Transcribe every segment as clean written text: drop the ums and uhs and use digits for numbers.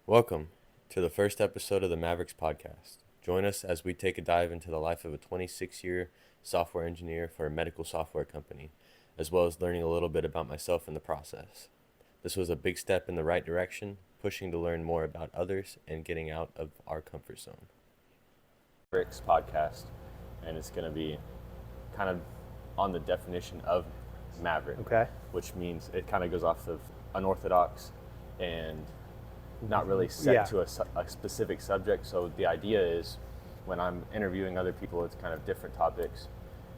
Welcome to the first episode of the Mavericks podcast. Join us as we take a dive into the life of a 26-year software engineer for a medical software company, as well as learning a little bit about myself in the process. This was a big step in the right direction, pushing to learn more about others and getting out of our comfort zone. Mavericks podcast, and it's going to be kind of on the definition of Maverick, Okay. which means it kind of goes off of unorthodox and not really set to a specific subject. So the idea is when I'm interviewing other people, it's kind of different topics,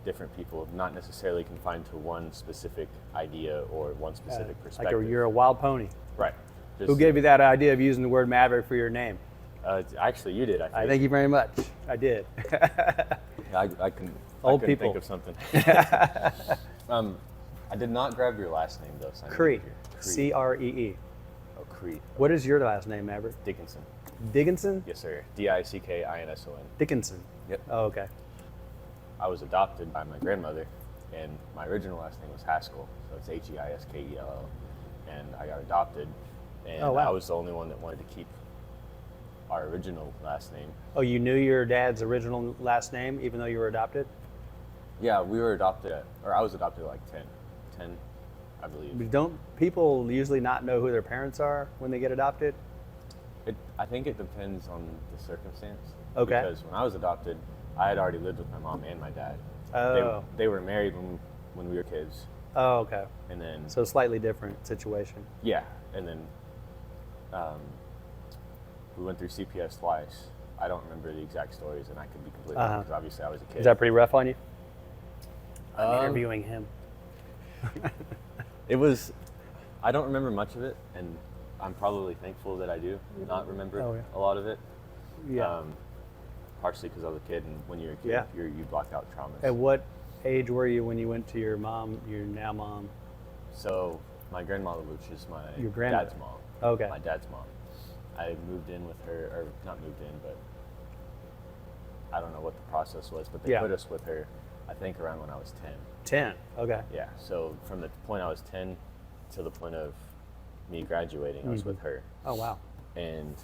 different people, not necessarily confined to one specific idea or one specific perspective. You're a wild pony. Right. Who gave you that idea of using the word Maverick for your name? Actually, you did, I think. Thank you very much. I did. I couldn't think of something. I did not grab your last name, though. So Cree. C-R-E-E. Oh, Cree. What is your last name, Maverick? Dickinson. Dickinson? Yes, sir. Dickinson. Dickinson. Yep. Oh, okay. I was adopted by my grandmother, and my original last name was Haskell, so it's Heiskell, and I got adopted, and Oh, wow. I was the only one that wanted to keep our original last name. Oh, you knew your dad's original last name, even though you were adopted? Yeah, we were adopted I was adopted at like 10, I believe. Don't people usually not know who their parents are when they get adopted? I think it depends on the circumstance. Okay. Because when I was adopted, I had already lived with my mom and my dad. Oh. They were married when we were kids, Oh, okay. and then So slightly different situation. yeah, and then we went through CPS twice. I don't remember the exact stories, and I could be completely wrong because obviously I was a kid. Is that pretty rough on you? I'm Um, interviewing him. It was. I don't remember much of it, and I'm probably thankful that I do not remember Oh, yeah. a lot of it. Yeah. Partially because I was a kid, and when you're a kid, Yeah. you block out traumas. At what age were you when you went to your now mom? So my grandmother, which is my Your grandmother. dad's mom. Okay. My dad's mom. I moved in with her, or not moved in, but I don't know what the process was, but they Yeah. put us with her, I think, around when I was 10. 10. Okay. Yeah, so from the point I was 10 to the point of me graduating, I was with her. Oh, wow. And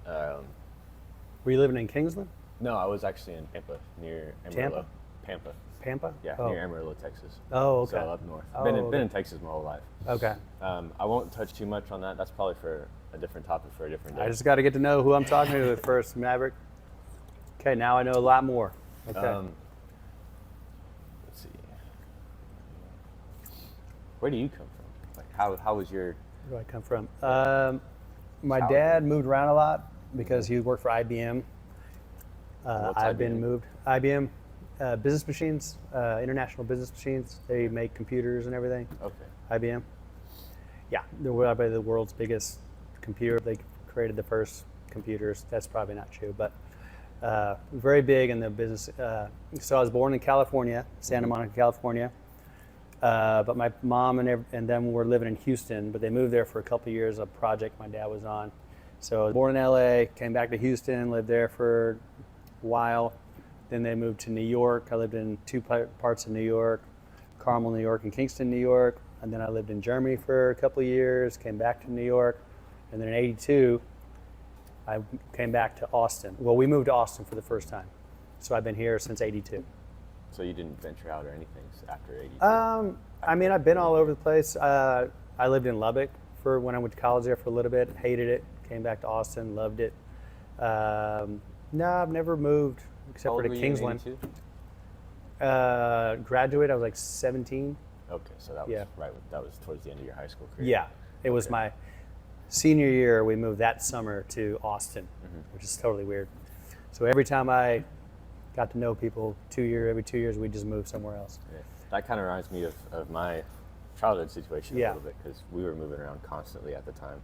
Were you living in Kingsland? no, I was actually in Pampa, near Amarillo. Pampa. Pampa? Yeah, Oh. near Amarillo, Texas. Oh, okay. So up north. Oh, Been okay. in Texas my whole life. Okay. I won't touch too much on that. That's probably for a different topic for a different day. I just got to get to know who I'm talking to at first, Maverick. Okay, now I know a lot more. Okay. Let's see. Where do you come from? Like, how was your? Where do I come from? My How- dad moved around a lot because he worked for IBM. What's I've been IBM? moved. IBM, business machines, international business machines. They make computers and everything. Okay. IBM. Yeah, they're probably the world's biggest computer. They created the first computers. That's probably not true, but very big in the business. So I was born in California, Santa Monica, California. But my mom and them were living in Houston, but they moved there for a couple of years, a project my dad was on. So I was born in LA, came back to Houston, lived there for a while. Then they moved to New York. I lived in two parts of New York, Carmel, New York, and Kingston, New York. And then I lived in Germany for a couple of years, came back to New York. And then in '82, I came back to Austin. Well, we moved to Austin for the first time. So I've been here since '82. So you didn't venture out or anything after 82? I mean, I've been all over the place. I lived in Lubbock for when I went to college there for a little bit, hated it, came back to Austin, loved it. No, I've never moved except How for old to were you in Kingsland. 82? Graduate, I was like 17. Okay, so that was Yeah. that was towards the end of your high school career. Yeah, it was Okay. my senior year. We moved that summer to Austin, Mm-hmm. which is totally weird. So every time I got to know people, every 2 years, we just moved somewhere else. Yeah. That kind of reminds me of my childhood situation Yeah. a little bit because we were moving around constantly at the time,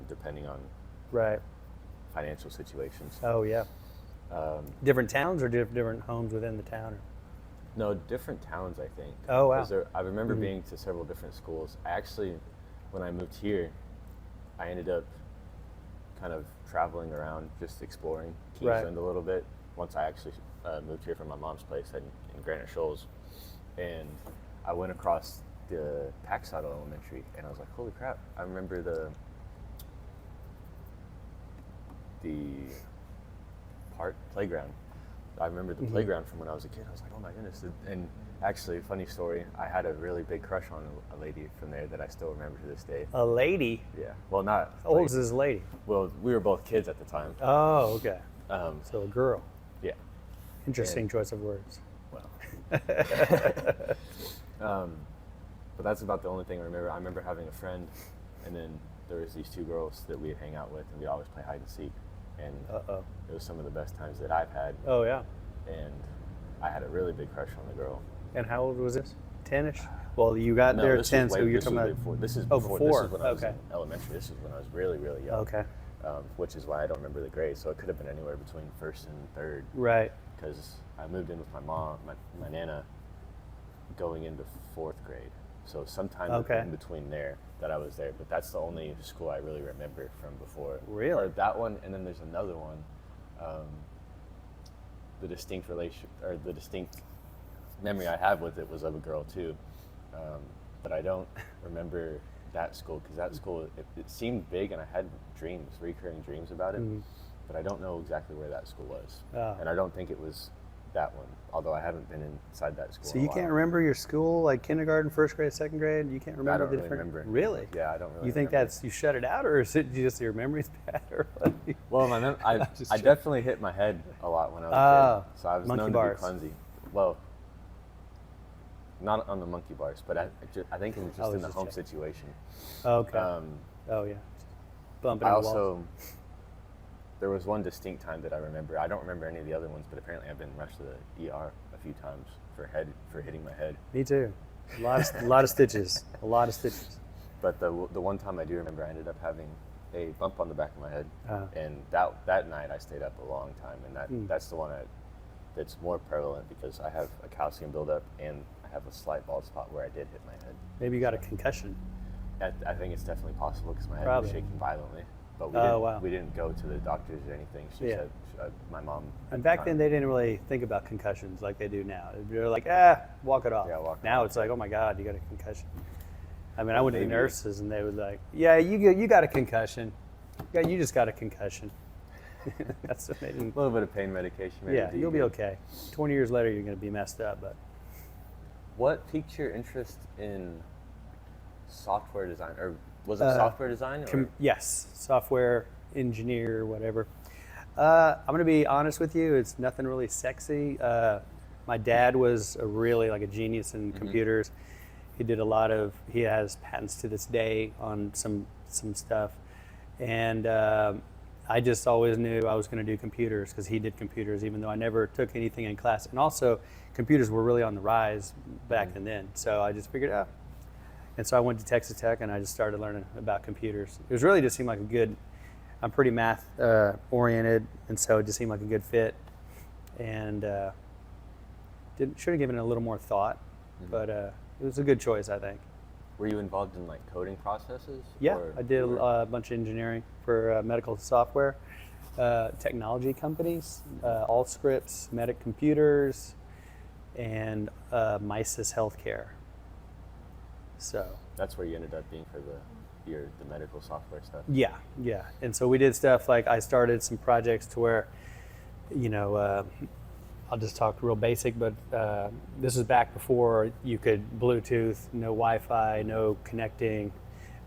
depending on Right. financial situations. Oh, yeah. Different towns or different homes within the town? No, different towns, I think. Oh, wow. 'Cause I remember being to several different schools. I actually, when I moved here, I ended up kind of traveling around, just exploring Right. Kingsland a little bit. Once I actually moved here from my mom's place in Granite Shoals, and I went across the Paxsado Elementary, and I was like, "Holy crap!" I remember the playground. I remember the playground from when I was a kid. I was like, oh my goodness. And actually, funny story, I had a really big crush on a lady from there that I still remember to this day. A lady? Yeah. Well, not. How old is this lady? Well, we were both kids at the time. Oh, okay. So a girl. Yeah. Interesting choice of words. Well. But that's about the only thing I remember. I remember having a friend, and then there was these two girls that we'd hang out with, and we'd always play hide and seek. And it was some of the best times that I've had. Oh, yeah. And I had a really big crush on the girl. And how old was this? 10-ish? Well, you got there at 10, so you're talking about... This is before. This is when I was okay. in elementary. This is when I was really, really young. Okay. Which is why I don't remember the grade. So it could have been anywhere between first and third. Right. Because I moved in with my mom, my nana, going into fourth grade. So sometime in between there that I was there. But that's the only school I really remember from before. Really? Or that one, and then there's another one. The distinct memory I have with it was of a girl too. But I don't remember that school, because that school, it seemed big, and I had recurring dreams about it. But I don't know exactly where that school was. And I don't think it was that one, although I haven't been inside that school. So you can't remember your school, like kindergarten, first grade, second grade? You can't remember the different? Remember. Really? Yeah, I don't really. You think remember. you shut it out, or is it just your memory's bad, or what? Well, I definitely hit my head a lot when I was a kid, so I was known to be clumsy. Well, not on the monkey bars, but I think it was just in the home situation. Okay. Oh yeah. Bumping I the walls. also. There was one distinct time that I remember. I don't remember any of the other ones, but apparently I've been rushed to the ER a few times for hitting my head. Me too. A lot of stitches. A lot of stitches. But the one time I do remember, I ended up having a bump on the back of my head, and that night I stayed up a long time, and that's the one that's more prevalent, because I have a calcium buildup and I have a slight bald spot where I did hit my head. Maybe you got a concussion. I think it's definitely possible, because my head was shaking violently. But we didn't go to the doctors or anything. She said, my mom. And back then, they didn't really think about concussions like they do now. They're like, walk it off. Yeah, walk it now off. It's like, oh my God, you got a concussion. I mean, I went to the nurses, and they were like, yeah, you got a concussion. Yeah, you just got a concussion. That's amazing. A little bit of pain medication. Maybe you'll be okay. 20 years later, you're going to be messed up. But what piqued your interest in software design, or was it software design? Yes, software engineer, whatever. I'm going to be honest with you. It's nothing really sexy. My dad was a genius in computers. He did he has patents to this day on some stuff. And I just always knew I was going to do computers, because he did computers, even though I never took anything in class. And also, computers were really on the rise back then. So I just figured, And so I went to Texas Tech, and I just started learning about computers. It was really just seemed like I'm pretty math oriented, and so it just seemed like a good fit. And should have given it a little more thought, but it was a good choice, I think. Were you involved in like coding processes? Yeah, I did a bunch of engineering for medical software, technology companies, Allscripts, Medic Computers, and Mises Healthcare. So that's where you ended up being for the medical software stuff. Yeah. And so we did stuff like, I started some projects to where, I'll just talk real basic, but this was back before you could Bluetooth, no Wi-Fi, no connecting.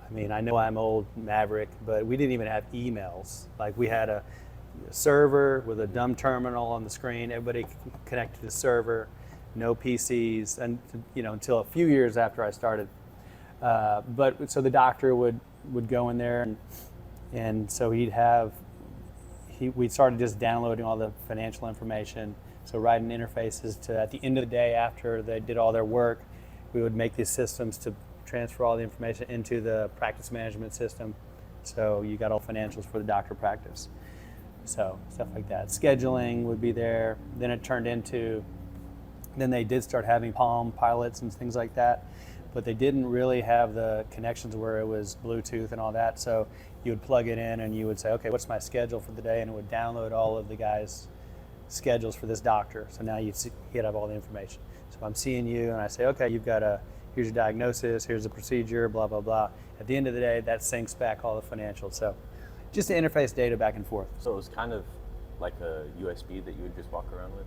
I mean, I know I'm old Maverick, but we didn't even have emails. Like, we had a server with a dumb terminal on the screen. Everybody connected to the server, no PCs, and until a few years after I started. But so the doctor would go in there, and so we started just downloading all the financial information. So writing interfaces to, at the end of the day, after they did all their work, we would make these systems to transfer all the information into the practice management system. So you got all financials for the doctor practice. So stuff like that. Scheduling would be there. Then it turned into, then they did start having Palm Pilots and things like that, but they didn't really have the connections where it was Bluetooth and all that. So you would plug it in and you would say, okay, what's my schedule for the day? And it would download all of the guys' schedules for this doctor. So now you'd have all the information. So if I'm seeing you and I say, okay, here's your diagnosis, here's the procedure, blah, blah, blah. At the end of the day, that syncs back all the financials. So just to interface data back and forth. So it was kind of like a USB that you would just walk around with?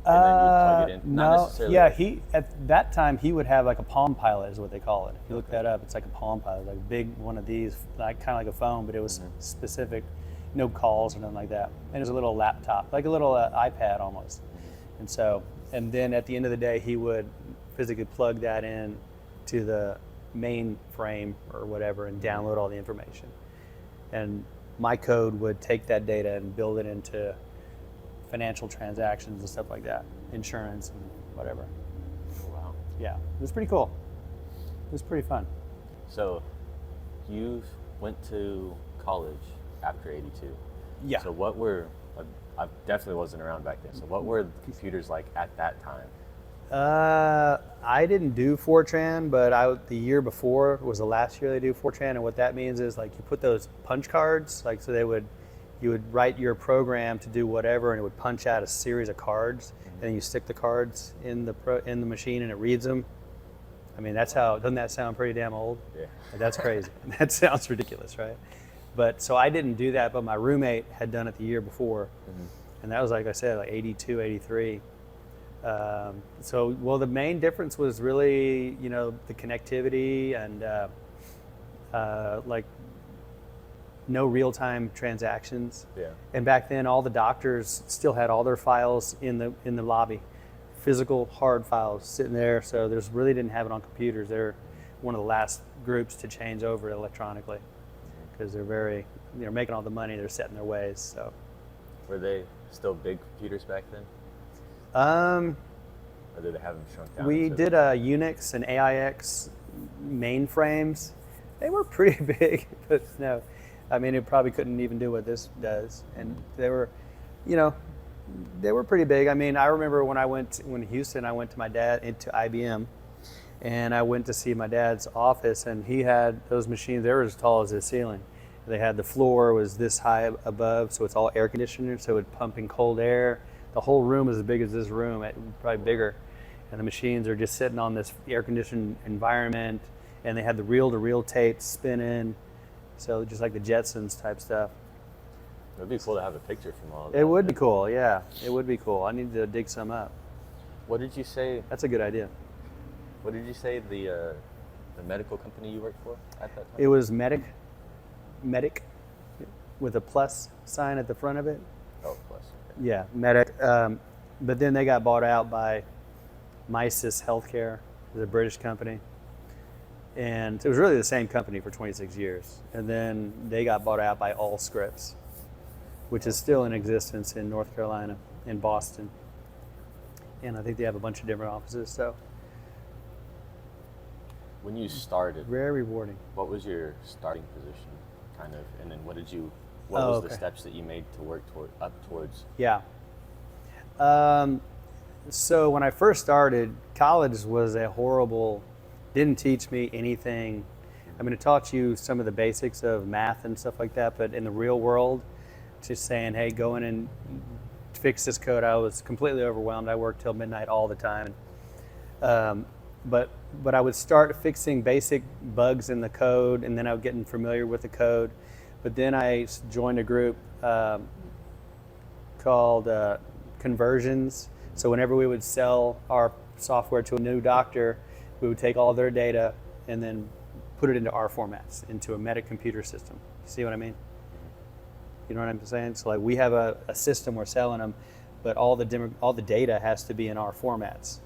And then you plug it in? Not No, necessarily. yeah, he at that time he would have like a Palm Pilot is what they call it. If you look that up, it's like a Palm Pilot, like a big one of these, like kind of like a phone, but it was specific, no calls or nothing like that. And it was a little laptop, like a little iPad almost. And so, and then at the end of the day, he would physically plug that in to the main frame or whatever and download all the information. And my code would take that data and build it into financial transactions and stuff like that, insurance and whatever. Oh, wow. Yeah, it was pretty cool. It was pretty fun. So you went to college after 82. Yeah. So what were, I definitely wasn't around back then, so what were the computers like at that time? I didn't do Fortran, but the year before was the last year they do Fortran, and what that means is like you put those punch cards, like so you would write your program to do whatever, and it would punch out a series of cards, and then you stick the cards in the machine, and it reads them. I mean, doesn't that sound pretty damn old? Yeah. That's crazy. That sounds ridiculous, right? But so I didn't do that, but my roommate had done it the year before, and that was like I said, like 82, 83. Well, the main difference was really, the connectivity and like no real-time transactions. Yeah. And back then, all the doctors still had all their files in the lobby, physical hard files sitting there. So there's really didn't have it on computers. They're one of the last groups to change over electronically because they're making all the money. They're set in their ways. So. Were they still big computers back then? Or did they have them shrunk down? We did Unix and AIX mainframes. They were pretty big, but no. I mean, it probably couldn't even do what this does. And they were, they were pretty big. I mean, I remember when Houston, I went to my dad into IBM, and I went to see my dad's office, and he had those machines. They were as tall as the ceiling. They had the floor was this high above, so it's all air conditioned, so it would pump in cold air. The whole room is as big as this room, probably bigger. And the machines are just sitting on this air-conditioned environment, and they had the reel-to-reel tapes spinning, so just like the Jetsons type stuff. It would be cool to have a picture from all of that. It would be cool, yeah. It would be cool. I need to dig some up. What did you say? That's a good idea. What did you say the medical company you worked for at that time? It was Medic, with a plus sign at the front of it. Oh, plus. Okay. Yeah, Medic. But then they got bought out by Mysis Healthcare, the British company. And it was really the same company for 26 years. And then they got bought out by Allscripts, which is still in existence in North Carolina, in Boston. And I think they have a bunch of different offices, so. When you started, Very rewarding. what was your starting position, kind of, and then what was the steps that you made to work up towards? Yeah. So when I first started, college was didn't teach me anything. I mean, it taught you some of the basics of math and stuff like that, but in the real world, just saying, hey, go in and fix this code. I was completely overwhelmed. I worked till midnight all the time. But I would start fixing basic bugs in the code, and then I was getting familiar with the code. But then I joined a group called Conversions. So whenever we would sell our software to a new doctor, we would take all their data and then put it into our formats, into a meta computer system. See what I mean? You know what I'm saying? So like we have a system we're selling them, but all the data has to be in our formats.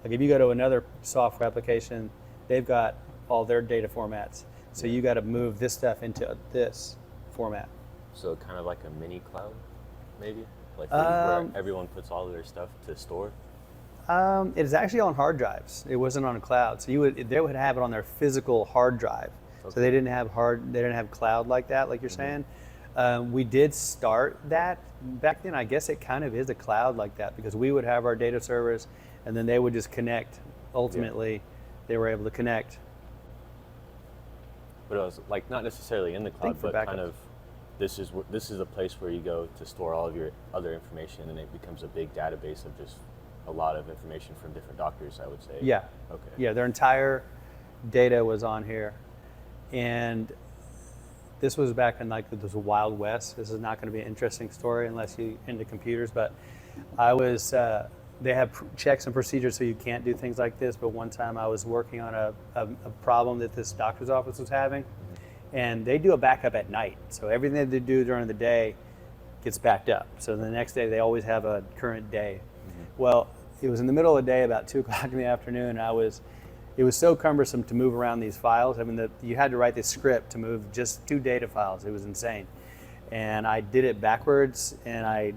Like if you go to another software application, they've got all their data formats. So you got to move this stuff into this format. So kind of like a mini cloud, maybe? Like where everyone puts all of their stuff to store? It's actually on hard drives. It wasn't on a cloud. So they would have it on their physical hard drive. Okay. So they didn't have cloud like that, like you're saying. We did start that back then. I guess it kind of is a cloud like that because we would have our data servers, and then they would just connect. Ultimately, they were able to connect. But it was like not necessarily in the cloud, but kind of this is a place where you go to store all of your other information, and it becomes a big database of just a lot of information from different doctors, I would say. Yeah. Okay. Yeah, their entire data was on here, and this was back in like this Wild West. This is not going to be an interesting story unless you're into computers, but I was, they have checks and procedures so you can't do things like this, but one time I was working on a problem that this doctor's office was having, and they do a backup at night. So everything that they do during the day gets backed up. So the next day they always have a current day. Well, it was in the middle of the day, about 2 o'clock in the afternoon, it was so cumbersome to move around these files. I mean, you had to write this script to move just 2 data files. It was insane. And I did it backwards, and I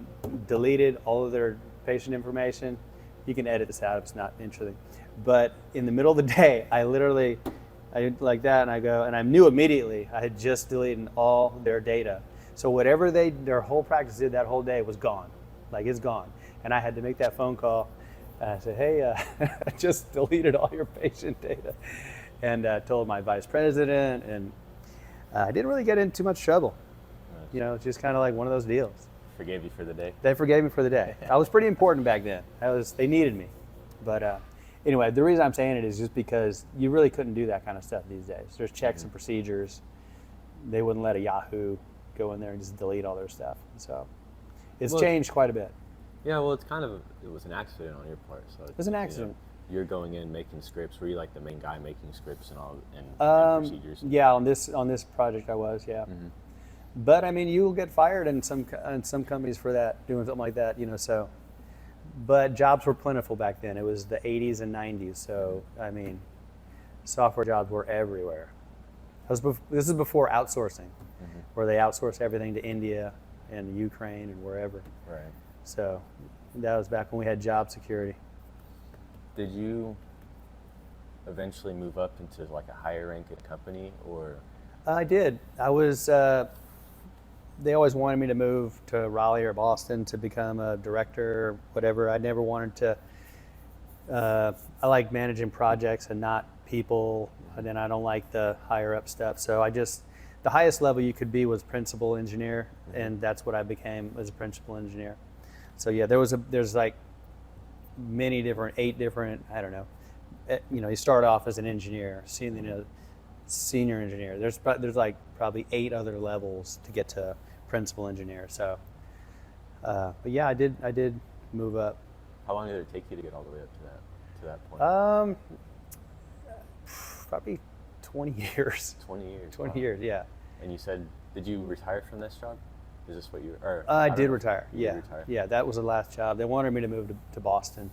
deleted all of their patient information. You can edit this out if it's not interesting. But in the middle of the day, I did like that, and I go, and I knew immediately I had just deleted all their data. So whatever their whole practice did that whole day was gone. Like, it's gone. And I had to make that phone call. And I said, hey, I just deleted all your patient data. And told my vice president, and I didn't really get into too much trouble. Nice. You know, it's just kind of like one of those deals. Forgave you for the day? They forgave me for the day. I was pretty important back then. They needed me. But anyway, the reason I'm saying it is just because you really couldn't do that kind of stuff these days. There's checks and procedures. They wouldn't let a Yahoo go in there and just delete all their stuff. So it's changed quite a bit. Yeah, well, it was an accident on your part. So it was an accident. You're going in making scripts. Were you like the main guy making scripts and all and procedures? Yeah, on this project I was, yeah. Mm-hmm. But I mean, you will get fired in some companies for that, doing something like that, you know. So, but jobs were plentiful back then. It was the 80s and 90s. So I mean, software jobs were everywhere. This is before outsourcing, where they outsource everything to India and Ukraine and wherever. Right. So that was back when we had job security. Did you eventually move up into like a higher rank at a company, or? I did. I was. They always wanted me to move to Raleigh or Boston to become a director or whatever. I never wanted to. I like managing projects and not people, and then I don't like the higher up stuff. So the highest level you could be was principal engineer, and that's what I became as a principal engineer. So yeah, there's like many different, 8 different, I don't know. You know, you start off as an engineer, senior engineer. There's like probably 8 other levels to get to principal engineer. So, but yeah, I did move up. How long did it take you to get all the way up to that point? Probably 20 years. 20 years. 20 wow. years, yeah. And you said, did you retire from this job? Is this what you? Or I did retire. Yeah, retire? Yeah. That was the last job. They wanted me to move to Boston,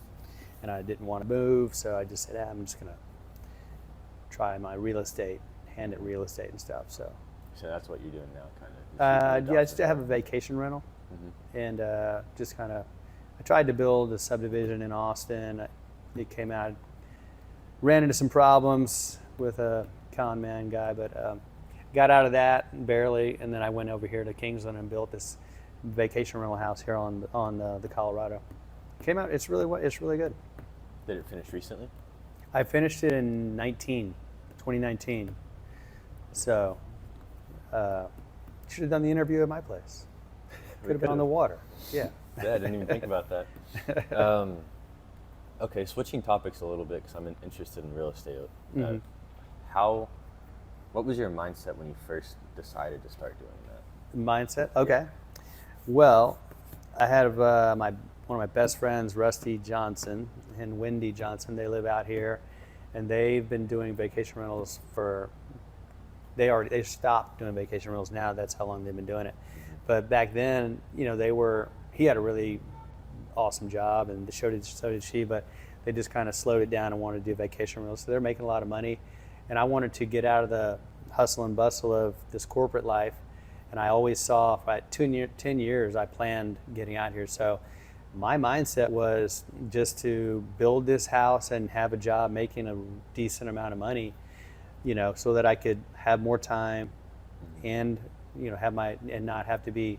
and I didn't want to move, so I just said, I'm just gonna try my real estate, hand it real estate and stuff. So that's what you're doing now, kind of. Yeah, I just have a vacation rental, and just kind of. I tried to build a subdivision in Austin. It came out, ran into some problems with a con man guy, but. Got out of that barely, and then I went over here to Kingsland and built this vacation rental house here on the Colorado. Came out. It's really good. Did it finish recently? I finished it in 2019. So should have done the interview at my place. Could have been on the water. Yeah. Yeah, I didn't even think about that. Okay, switching topics a little bit because I'm interested in real estate. What was your mindset when you first decided to start doing that? Mindset? Okay. Yeah. Well, I had one of my best friends, Rusty Johnson and Wendy Johnson. They live out here, and they've been doing vacation rentals they stopped doing vacation rentals now. That's how long they've been doing it. But back then, you know, he had a really awesome job, and so did she, but they just kind of slowed it down and wanted to do vacation rentals. So they're making a lot of money. And I wanted to get out of the hustle and bustle of this corporate life. And I always saw, for 10 years, I planned getting out here. So my mindset was just to build this house and have a job making a decent amount of money, you know, so that I could have more time and, you know, and not have to be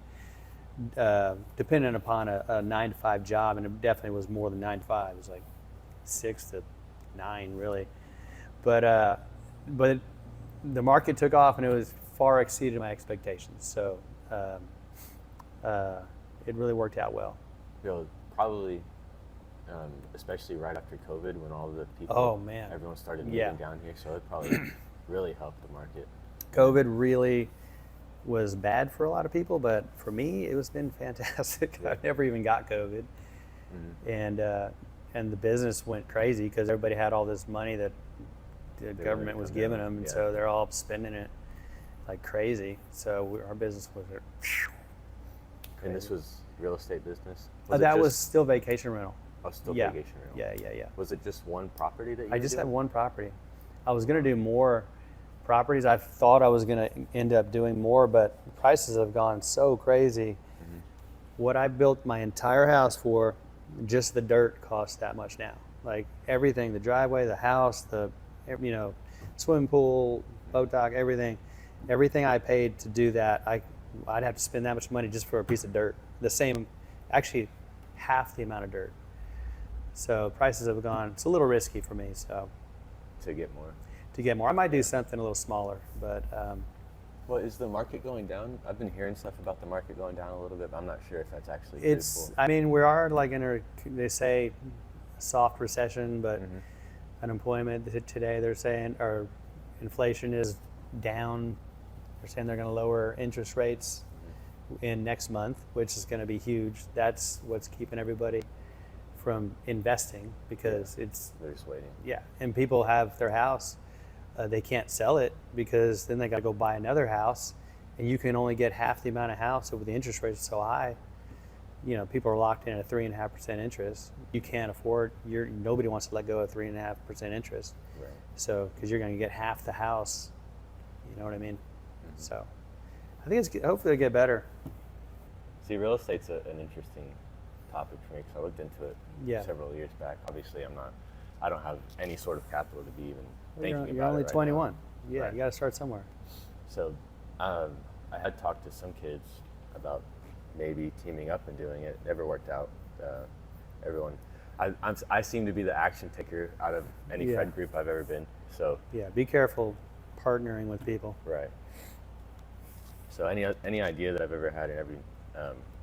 dependent upon a 9-to-5 job. And it definitely was more than 9 to 5. It was like 6 to 9, really. But the market took off, and it far exceeded my expectations. So it really worked out well. You know, probably, especially right after COVID, when all the people, everyone started moving down here. So it probably really helped the market. COVID really was bad for a lot of people, but for me, it was been fantastic. I never even got COVID, and the business went crazy because everybody had all this money that the government was giving them, and so they're all spending it like crazy. So our business was crazy. And this was real estate business? That was still vacation rental. Oh, still vacation rental. Yeah. Was it just one property that you I just had one property. I was going to do more properties. I thought I was going to end up doing more, but prices have gone so crazy. What I built my entire house for, just the dirt costs that much now. Like everything, the driveway, the house, the swimming pool, boat dock, everything I paid to do that, I'd have to spend that much money just for a piece of dirt. The same, actually half the amount of dirt. So prices have gone, it's a little risky for me. So to get more. I might do something a little smaller, but well, is the market going down? I've been hearing stuff about the market going down a little bit, but I'm not sure if that's actually truthful. I mean, we are like they say soft recession, but unemployment today they're saying, or inflation is down. They're saying they're going to lower interest rates in next month, which is going to be huge. That's what's keeping everybody from investing because they're just waiting. Yeah, and people have their house. They can't sell it because then they got to go buy another house, and you can only get half the amount of house over the interest rates so high. People are locked in at 3.5% interest. You can't afford. Nobody wants to let go of 3.5% interest. Right. So because you're going to get half the house. You know what I mean? So I think hopefully it'll get better. See, real estate's an interesting topic for me because I looked into it several years back. Obviously, I don't have any sort of capital to be even thinking about it. You're only 21. Now. Yeah, right. You got to start somewhere. So I had talked to some kids about maybe teaming up and doing it. Never worked out. Everyone, I seem to be the action taker out of any friend group I've ever been. So yeah, be careful partnering with people. Right. So any idea that I've ever had in every,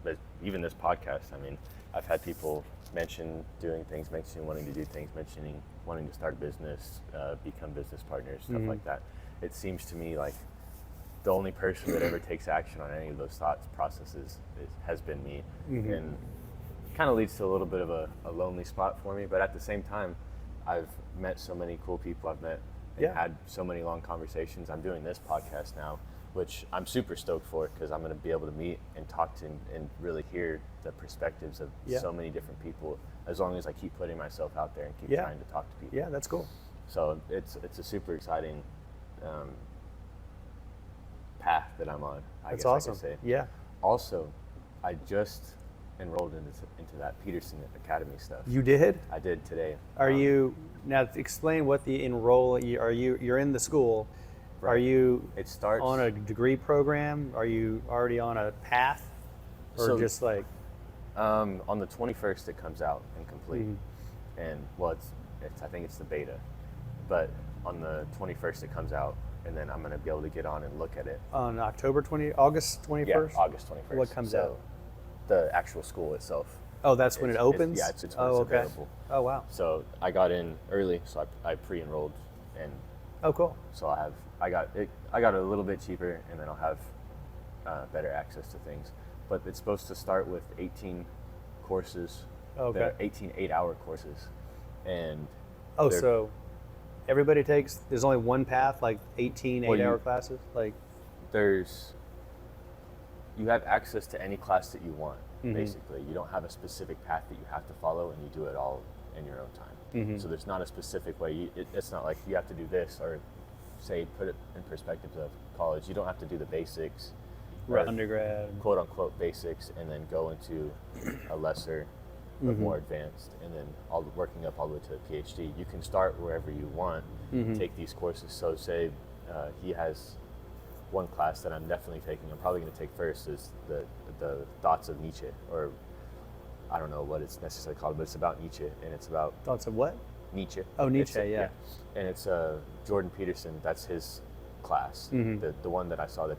but even this podcast, I mean, I've had people mention doing things, mentioning wanting to do things, mentioning wanting to start a business, become business partners, stuff like that. It seems to me like the only person that ever takes action on any of those thoughts processes has been me, and kind of leads to a little bit of a lonely spot for me. But at the same time, I've met so many cool people. I've met and had so many long conversations. I'm doing this podcast now, which I'm super stoked for because I'm going to be able to meet and talk to and really hear the perspectives of so many different people as long as I keep putting myself out there and keep trying to talk to people. Yeah, that's cool. So it's a super exciting path that I'm on, I guess awesome. I could say. Yeah. Also, I just enrolled into that Peterson Academy stuff. You did? I did today. Are you, now explain what the you're in the school. Right. Are you It starts on a degree program? Are you already on a path? Or just like? On the 21st it comes out and complete. And well, I think it's the beta. But on the 21st it comes out, and then I'm going to be able to get on and look at it. On August 21st? Yeah, August 21st. What comes out? The actual school itself. Oh, that's when it opens? It's when it's available. Oh, wow. So I got in early, so I pre-enrolled, and oh, cool. so I got a little bit cheaper, and then I'll have better access to things. But it's supposed to start with 18 courses, 18 8-hour courses, and so everybody there's only one path, like 18 8-hour classes, like you have access to any class that you want. Basically, you don't have a specific path that you have to follow, and you do it all in your own time. So there's not a specific way. It's not like you have to do this, or say, put it in perspective of college. You don't have to do the basics, right? Undergrad, quote unquote basics, and then go into a lesser but more advanced, and then working up all the way to a PhD. You can start wherever you want, take these courses. So say he has one class that I'm definitely taking, I'm probably going to take first, is the thoughts of Nietzsche, or I don't know what it's necessarily called, but it's about Nietzsche, and it's about thoughts of what? Nietzsche. Oh, Nietzsche, yeah. And it's Jordan Peterson. That's his class, the one that I saw that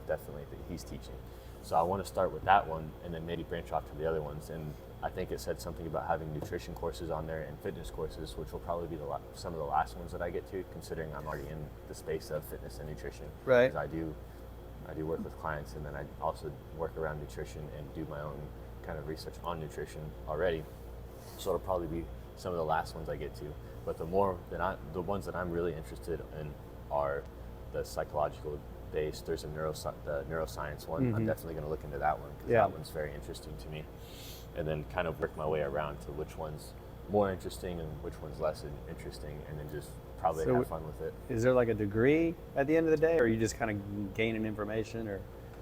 he's teaching. So I want to start with that one, and then maybe branch off to the other ones. And I think it said something about having nutrition courses on there and fitness courses, which will probably be some of the last ones that I get to, considering I'm already in the space of fitness and nutrition. Right. Because I do work with clients, and then I also work around nutrition and do my own kind of research on nutrition already. So it'll probably be some of the last ones I get to. But the ones that I'm really interested in are the psychological based. There's the neuroscience one. I'm definitely going to look into that one because that one's very interesting to me. And then kind of work my way around to which one's more interesting and which one's less interesting, and then just probably have fun with it. Is there like a degree at the end of the day, or are you just kind of gaining information, or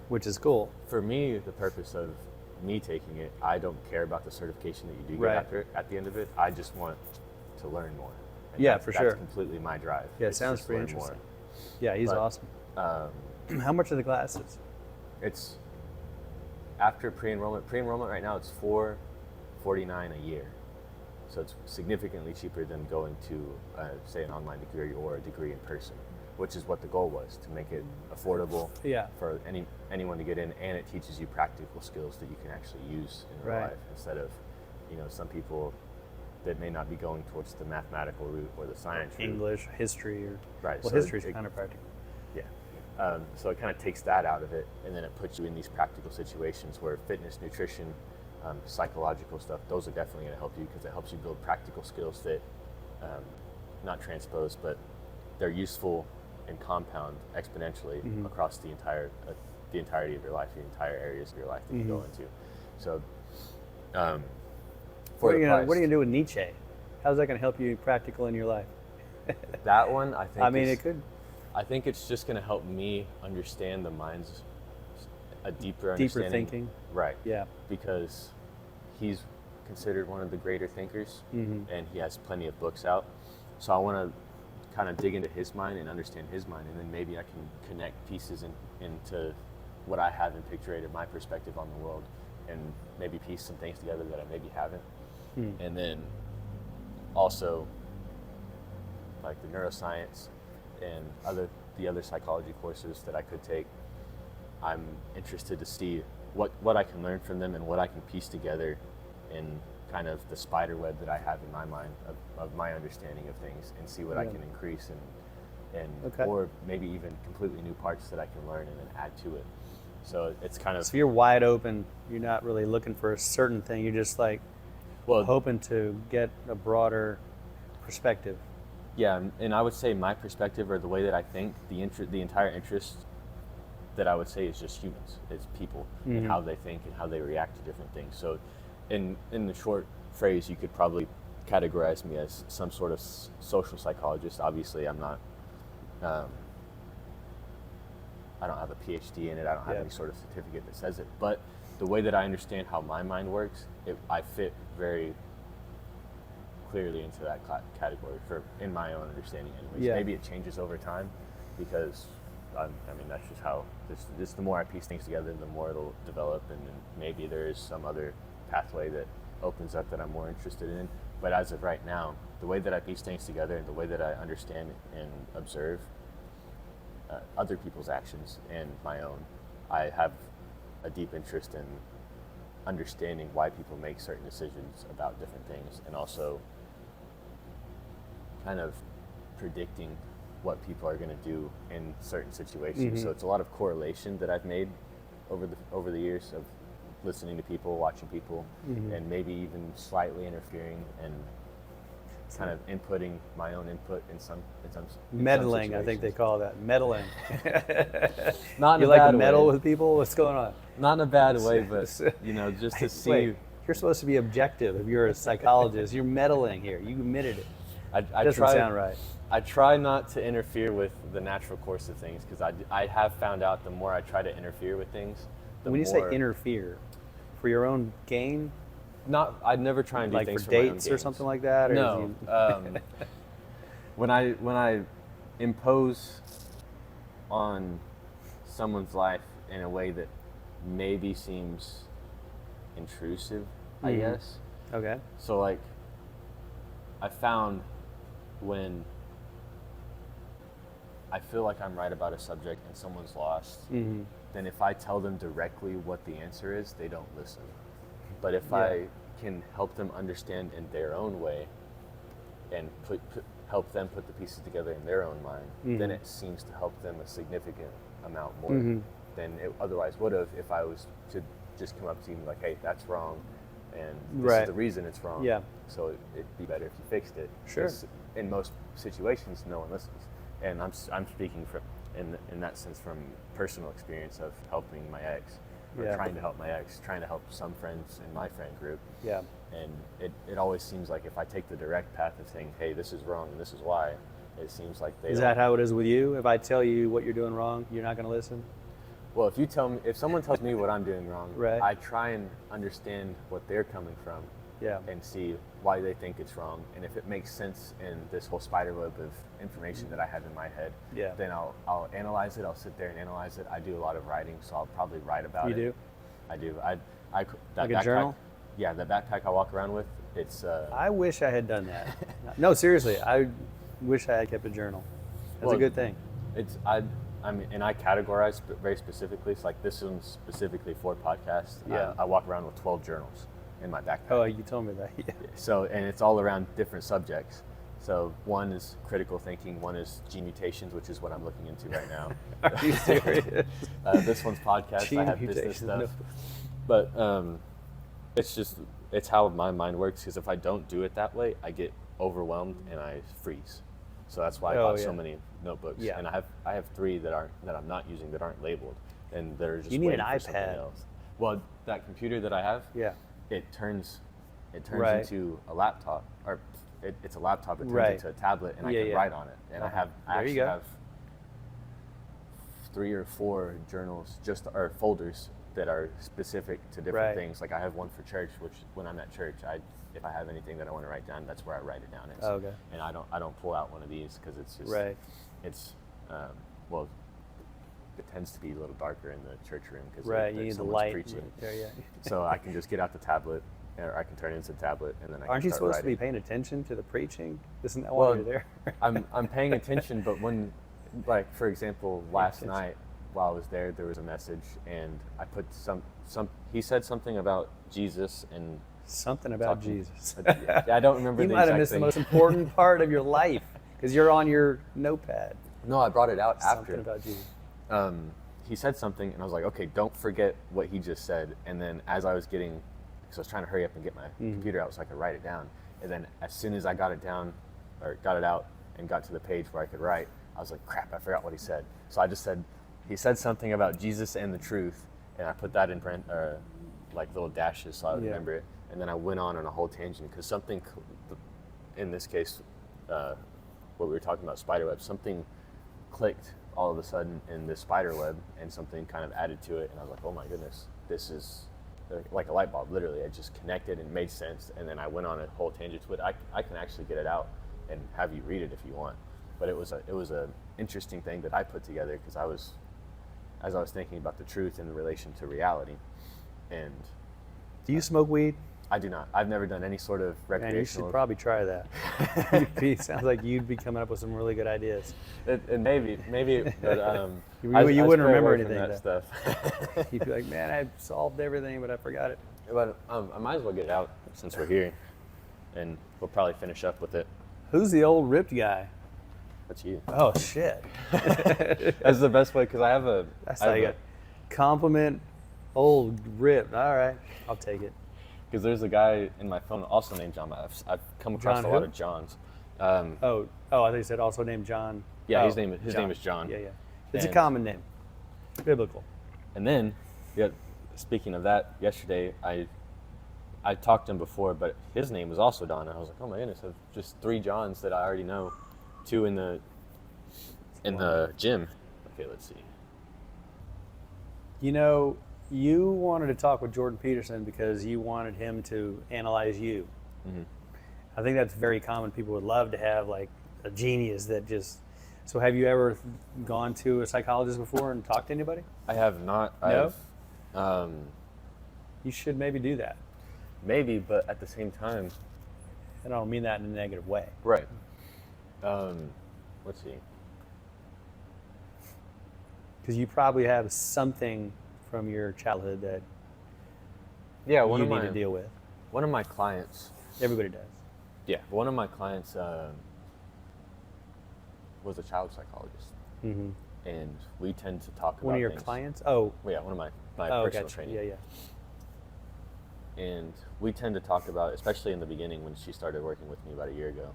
which is cool? For me, the purpose of me taking it, I don't care about the certification that you do get after it, at the the end of it. I just want to learn more. And For sure. That's completely my drive. Yeah, it sounds pretty interesting. Yeah, he's awesome. How much are the classes? It's after pre-enrollment. Pre-enrollment right now, it's $449 a year. So it's significantly cheaper than going to, say, an online degree or a degree in person, which is what the goal was, to make it affordable for anyone to get in, and it teaches you practical skills that you can actually use in real life, instead of, some people that may not be going towards the mathematical route or the science route. English, history, or right. Well, so history is kind of practical. Yeah. So it kind of takes that out of it, and then it puts you in these practical situations where fitness, nutrition, psychological stuff, those are definitely going to help you, because it helps you build practical skills that, not transpose, but they're useful and compound exponentially across the entirety of your life, the entire areas of your life that you go into. So, what are you going to do with Nietzsche? How's that going to help you practical in your life? That one, I think. It could. I think it's just going to help me understand the mind's a deeper understanding. Deeper thinking. Right. Yeah. Because he's considered one of the greater thinkers, and he has plenty of books out. So I want to kind of dig into his mind and understand his mind, and then maybe I can connect pieces into what I have in picture, my perspective on the world, and maybe piece some things together that I maybe haven't. And then also like the neuroscience and the other psychology courses that I could take. I'm interested to see what I can learn from them and what I can piece together in kind of the spider web that I have in my mind of my understanding of things, and see what I can increase or maybe even completely new parts that I can learn and then add to it. So it's kind of... So you're wide open. You're not really looking for a certain thing. You're just like hoping to get a broader perspective. Yeah, and I would say my perspective, or the way that I think, the entire interest that I would say is just humans. It's people and how they think and how they react to different things. So in the short phrase, you could probably categorize me as some sort of social psychologist. Obviously, I'm not, I don't have a PhD in it. I don't have any sort of certificate that says it. But the way that I understand how my mind works, I fit very clearly into that category in my own understanding anyways. Yeah. Maybe it changes over time, because that's just how the more I piece things together, the more it'll develop, and then maybe there is some other pathway that opens up that I'm more interested in. But as of right now, the way that I piece things together and the way that I understand and observe other people's actions and my own, I have a deep interest in understanding why people make certain decisions about different things, and also kind of predicting what people are going to do in certain situations. So it's a lot of correlation that I've made over the years of listening to people, watching people, and maybe even slightly interfering and kind of inputting my own input in some meddling. I think they call that meddling. Not in you a like bad to meddle way. with people? What's going on? Not in a bad way, but just to see. Wait, you're supposed to be objective. If you're a psychologist, you're meddling here. You admitted it. Doesn't sound right. I try not to interfere with the natural course of things, because I have found out the more I try to interfere with things, the when you more... say interfere, for your own gain? I'd never try and do like things for for my own dates or gains. something like that? Or No. When I impose on someone's life in a way that maybe seems intrusive, I guess. Okay. So like, I found when I feel like I'm right about a subject and someone's lost, then if I tell them directly what the answer is, they don't listen. But if I can help them understand in their own way and help them put the pieces together in their own mind, then it seems to help them a significant amount more. than it otherwise would have if I was to just come up to you and be like, hey, that's wrong, and this Right. is the reason it's wrong. Yeah. So it'd be better if you fixed it. Sure. 'Cause in most situations, no one listens, and I'm speaking from in that sense from personal experience of helping my ex, or Yeah. trying to help my ex, trying to help some friends in my friend group. Yeah. And it always seems like if I take the direct path of saying, hey, this is wrong and this is why, it seems like they Is don't. that how it is with you? If I tell you what you're doing wrong, you're not going to listen? Well, if someone tells me what I'm doing wrong, Right. I try and understand what they're coming from, Yeah. and see why they think it's wrong, and if it makes sense in this whole spider web of information that I have in my head, Yeah. then I'll analyze it. I'll sit there and analyze it. I do a lot of writing, so I'll probably write about You it. do? I do. That Like a backpack- journal? Yeah, the backpack I walk around with. It's I wish I had done that. No, seriously, I wish I had kept a journal. That's Well, a good thing. It's I mean, and I categorize very specifically. It's like this one's specifically for podcasts. Yeah. I walk around with 12 journals in my backpack. Oh, you told me that. Yeah. So, and it's all around different subjects. So one is critical thinking, one is gene mutations, which is what I'm looking into right now. Are you serious? This one's podcast. Gene I have business mutations, stuff. no. But it's how my mind works, because if I don't do it that way, I get overwhelmed and I freeze. So that's why I bought so many notebooks. Yeah. And I have 3 that I'm not using, that aren't labeled, and they're just You need an waiting for something iPad. else. Well, that computer that I have, Yeah. it turns Right. into a laptop, or it's a laptop. It turns Right. into a tablet, and I Yeah, can yeah. write on it. And I There you actually go. have 3 or 4 journals, or folders that are specific to different Right. things. Like I have one for church, which when I'm at church, if I have anything that I want to write down, that's where I write it down. Oh, okay. And I don't pull out one of these because it's just Right. It's well, it tends to be a little darker in the church room because Right. You need the light. preaching. There, yeah. So I can just get out the tablet, or I can turn it into a tablet, and then I Aren't can you start supposed to be writing. paying attention to the preaching? Isn't that Well, why you're there? I'm paying attention, but when, like for example, last attention. night while I was there was a message, and I put some. He said something about Jesus and Something about talking- Jesus. Yeah, I don't remember. You the might have exact missed thing. the most important part of your life because you're on your notepad. No, I brought it out Something after. about Jesus. He said something, and I was like, okay, don't forget what he just said. And then as I was getting, because I was trying to hurry up and get my computer out so I could write it down. And then as soon as I got it down, or got it out and got to the page where I could write, I was like, crap, I forgot what he said. So I just said, he said something about Jesus and the truth, and I put that in like little dashes so I would Yeah. remember it. And then I went on a whole tangent because something, in this case, what we were talking about, spiderweb, something clicked all of a sudden in this spider web, and something kind of added to it, and I was like, oh my goodness, this is like a light bulb. Literally, it just connected and made sense. And then I went on a whole tangent to it. I can actually get it out and have you read it if you want, but it was a interesting thing that I put together because as I was thinking about the truth in relation to reality. And Do you smoke weed? I do not. I've never done any sort of Man, you recreational. should probably try that. Sounds like you'd be coming up with some really good ideas. And maybe, but You I wouldn't stray remember away from anything, that stuff. You'd be like, man, I solved everything, but I forgot it. But I might as well get it out since we're here, and we'll probably finish up with it. Who's the old ripped guy? That's you. Oh, shit. That's the best way because I have a. That's like a compliment, old ripped. All right, I'll take it. Because there's a guy in my phone also named John. I've come across John a lot who? of Johns. Oh, I thought you said also named John. Yeah, Oh, his name is John. Yeah. It's a And- common name, biblical. And then, yeah, speaking of that, yesterday I talked to him before, but his name was also Don. And I was like, oh my goodness, I have just 3 Johns that I already know, 2 in the gym. Okay, let's see. You know, you wanted to talk with Jordan Peterson because you wanted him to analyze you. Mm-hmm. I think that's very common. People would love to have like a genius that just. So, have you ever gone to a psychologist before and talked to anybody? I have not. No? I've, You should maybe do that. maybe, but at the same time, And I don't mean that in a negative way. right. Let's see. Because you probably have something from your childhood that Yeah, you need to deal with. one of my clients. Everybody does. Yeah, one of my clients was a child psychologist, Mm-hmm. and we tend to talk about One of your things. clients? Oh, Well, yeah, one of my oh, personal gotcha. training. Yeah, yeah. And we tend to talk about, especially in the beginning when she started working with me about a year ago,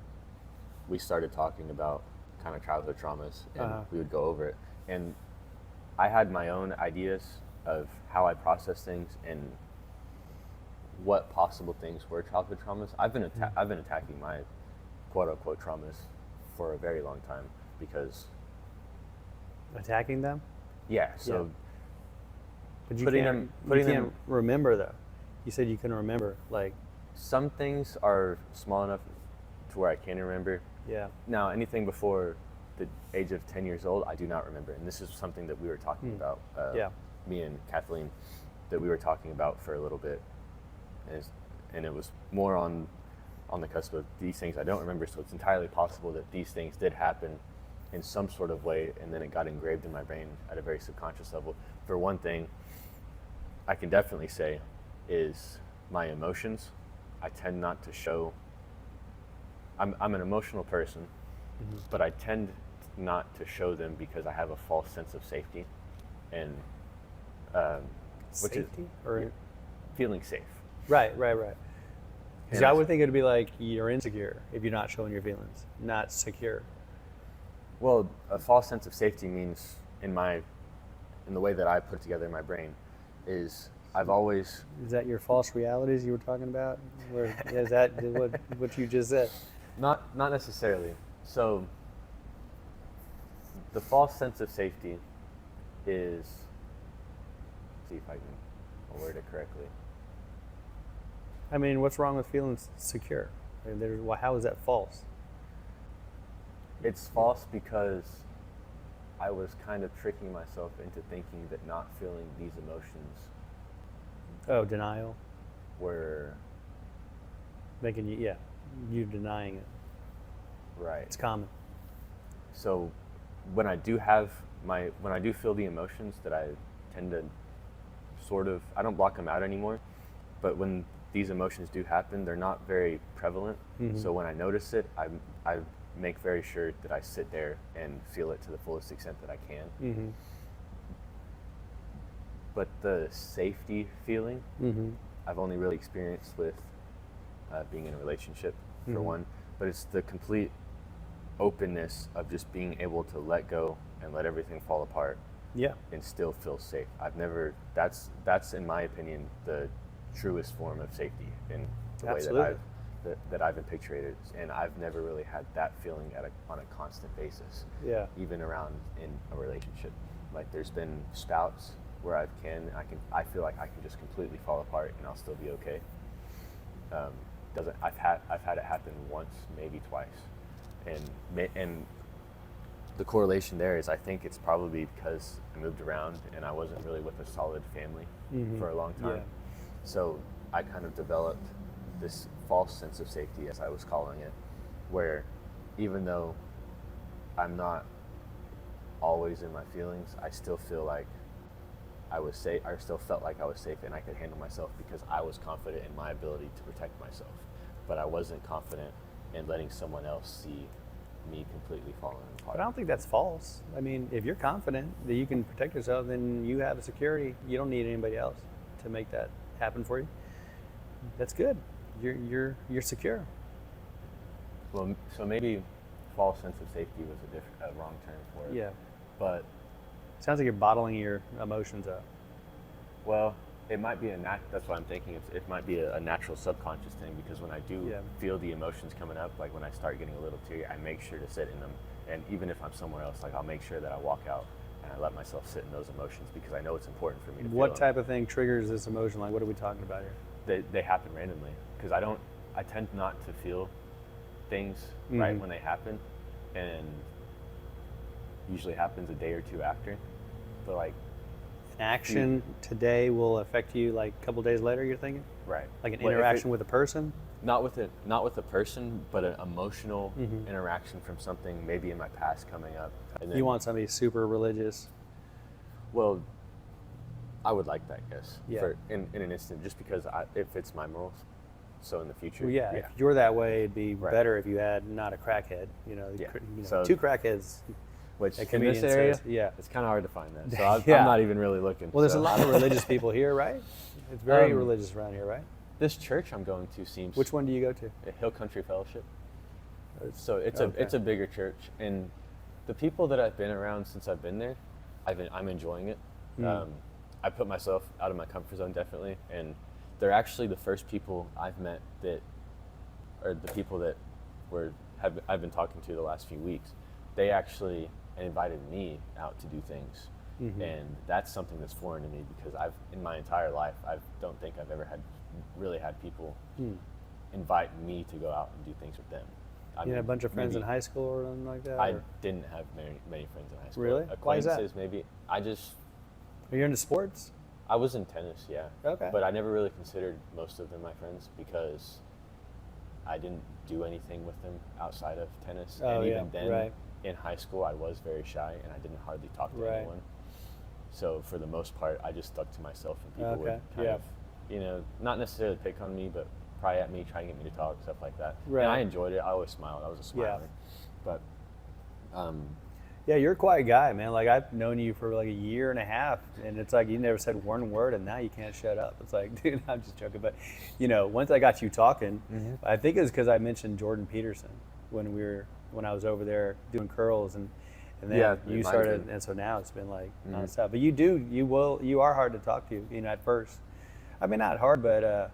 we started talking about kind of childhood traumas, and we would go over it. And I had my own ideas of how I process things and what possible things were childhood traumas. I've been attacking my quote unquote traumas for a very long time because Attacking them? so But you putting can't, them you can't remember, though. You said you couldn't remember. Like, some things are small enough to where I can remember. yeah. Now, anything before the age of 10 years old, I do not remember. And this is something that we were talking about, me and Kathleen, that we were talking about for a little bit. And it was more on the cusp of these things I don't remember. So it's entirely possible that these things did happen in some sort of way, and then it got engraved in my brain at a very subconscious level. For one thing, I can definitely say is my emotions. I tend not to show. I'm an emotional person, but I tend not to show them because I have a false sense of safety, and which Safety? is Or feeling safe. Right. Because And I would think it would be like you're insecure if you're not showing your feelings, not secure. Well, a false sense of safety means, in the way that I put it together in my brain, is I've always Is that your false realities you were talking about? Is that what you just said? not necessarily. So the false sense of safety is, see if I can word it correctly. I mean, what's wrong with feeling secure? I mean, how is that false? It's false because I was kind of tricking myself into thinking that not feeling these emotions Oh, denial, were making you denying it. right. It's common. So when I do feel the emotions that I tend to I don't block them out anymore, but when these emotions do happen, they're not very prevalent. So when I notice it, I make very sure that I sit there and feel it to the fullest extent that I can. But the safety feeling, I've only really experienced with being in a relationship, for one, but it's the complete openness of just being able to let go and let everything fall apart. Yeah. And still feel safe. That's in my opinion the truest form of safety in the Absolutely. way that I've been pictured it, and I've never really had that feeling on a constant basis. Yeah. Even around in a relationship, like there's been spouts where I feel like I can just completely fall apart and I'll still be okay. I've had it happen once, maybe twice, and the correlation there is I think it's probably because I moved around and I wasn't really with a solid family for a long time. Yeah. So I kind of developed this false sense of safety, as I was calling it, where even though I'm not always in my feelings, I still feel like I was safe. I still felt like I was safe and I could handle myself because I was confident in my ability to protect myself. But I wasn't confident in letting someone else see me completely falling apart. But I don't think that's false. I mean, if you're confident that you can protect yourself, then you have a security. You don't need anybody else to make that happen for you. That's good. You're secure. Well, so maybe false sense of safety was a wrong term for it. Yeah. But Sounds like you're bottling your emotions up. well, it might be that's what I'm thinking. It might be a natural subconscious thing, because when I do feel the emotions coming up, like when I start getting a little teary, I make sure to sit in them. And even if I'm somewhere else, like I'll make sure that I walk out and I let myself sit in those emotions because I know it's important for me to feel What them. type of thing triggers this emotion? Like, what are we talking about here? They happen randomly because I tend not to feel things right when they happen, and usually happens a day or two after. But like An action today will affect you like a couple days later, you're thinking? right, Like an Well, if interaction with a person? not with a person, but an emotional interaction from something maybe in my past coming up. And then, You want somebody super religious? well, I would like that, yes, Yeah. for in an instant, just because it fits my morals. So in the future, Well, yeah, if you're that way, it'd be Right. better if you had not a crackhead. You know, Yeah. you know, So- two crackheads. which A in comedian this area, says, yeah. it's kind of hard to find that. So I'm, Yeah. I'm not even really looking. Well, there's so. a lot of religious people here, right? It's very religious around here, right? This church I'm going to seems Which one do you go to? a Hill Country Fellowship. So it's Okay. it's a bigger church, and the people that I've been around since I've been there, I'm enjoying it. I put myself out of my comfort zone definitely, and they're actually the first people I've met that, or the people that I've been talking to the last few weeks. They actually invited me out to do things, and that's something that's foreign to me because in my entire life I don't think I've ever really had people invite me to go out and do things with them. You had a bunch of friends in high school or something like that? I or? didn't have many friends in high school. Really? Why is that? Acquaintances, maybe. Are you into sports? I was in tennis, yeah. Okay. But I never really considered most of them my friends because I didn't do anything with them outside of tennis. Oh, and yeah, even then, right. in high school, I was very shy and I didn't hardly talk to Right. anyone. So for the most part, I just stuck to myself, and people Okay, would kind yeah. of, not necessarily pick on me, but pry at me, try and get me to talk, stuff like that. Right. And I enjoyed it. I always smiled. I was a smiler. But Yeah, you're a quiet guy, man. Like, I've known you for like a year and a half, and it's like you never said one word, and now you can't shut up. It's like, dude, I'm just joking. But, once I got you talking, I think it was because I mentioned Jordan Peterson when I was over there doing curls, and then Yeah, it you might have started, been. and so now it's been like nonstop. But you are hard to talk to, at first. I mean, not hard, but,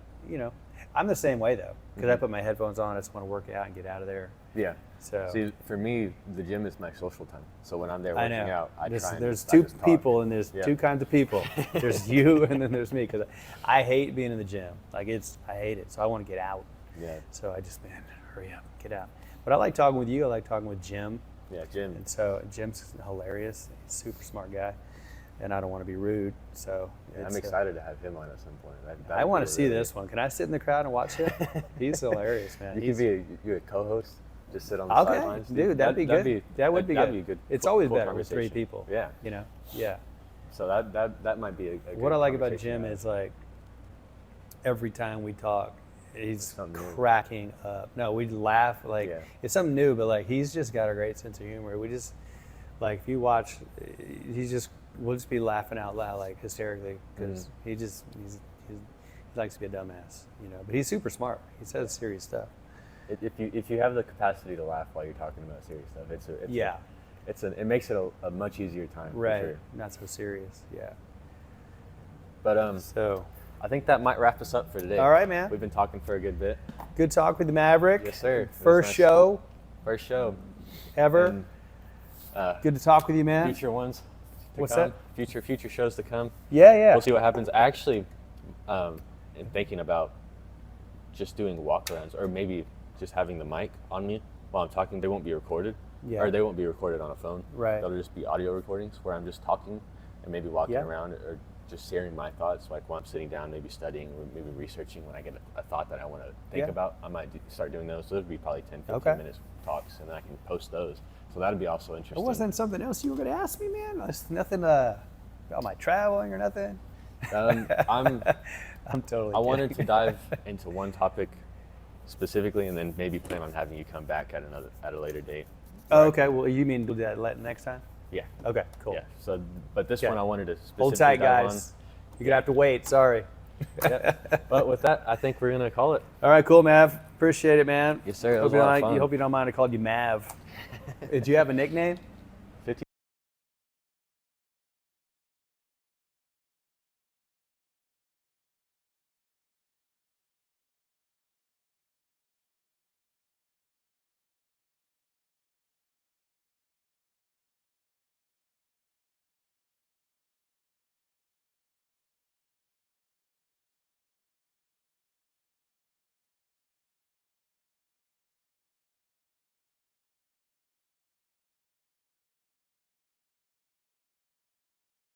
I'm the same way, though, because I put my headphones on, I just want to work out and get out of there. yeah. So See, for me, the gym is my social time. So when I'm there I working know. out, I try and There's I two just talk. people, and there's Yeah. two kinds of people. There's you, and then there's me. Because I hate being in the gym. Like I hate it. So I want to get out. Yeah. So I just, man, hurry up, get out. But I like talking with you. I like talking with Jim. Yeah, Jim. And so Jim's hilarious. He's a super smart guy, and I don't want to be rude. So I'm it's, excited to have him on at some point. I want to see this one. Can I sit in the crowd and watch him? He's hilarious, man. You could be a co-host. Just sit on the Okay, sidelines. dude, that'd be good. That would be that'd good. be a good. It's always cool better with three conversation. people. Yeah. Yeah. So that might be a good What I like about conversation Jim to have. is like every time we talk, he's Something new. cracking up. No, we laugh like Yeah. it's something new, but like he's just got a great sense of humor. We just like if you watch, we'll just be laughing out loud like hysterically because he likes to be a dumbass, But he's super smart. He says serious stuff. If you have the capacity to laugh while you're talking about serious stuff, it makes it a much easier time. for Right. sure. Not so serious. Yeah. But So I think that might wrap us up for today. all right, man. We've been talking for a good bit. Good talk with the Maverick. Yes, sir. It was First nice. show First show. ever. And, Good to talk with you, man. future ones. To What's come. that? Future shows to come. Yeah. We'll see what happens. I actually am thinking about just doing walk-arounds, or maybe just having the mic on me while I'm talking. They won't be recorded, Yeah. or they won't be recorded on a phone. Right. They'll just be audio recordings where I'm just talking and maybe walking Yeah. around or just sharing my thoughts, like while I'm sitting down, maybe studying or maybe researching. When I get a thought that I want to think Yeah. about, I might start doing those. Those would be probably 10, 15 Okay. minutes talks, and then I can post those. So that'd be also interesting. It wasn't something else you were going to ask me, man. It's nothing about my traveling or nothing. I'm totally. I wanted to kidding. dive into one topic specifically, and then maybe plan on having you come back at a later date. Oh, okay. Well, you mean do that next time? Yeah. Okay. Cool. Yeah. So, but this Okay. one I wanted to specifically Hold tight, dive guys. You're gonna have to wait. Sorry. on. Yep. But with that, I think we're gonna call it. All right. Cool, Mav. Appreciate it, man. Yes, sir. It Hope was you a don't lot of mind- fun. Hope you don't mind I called you Mav. Did you have a nickname?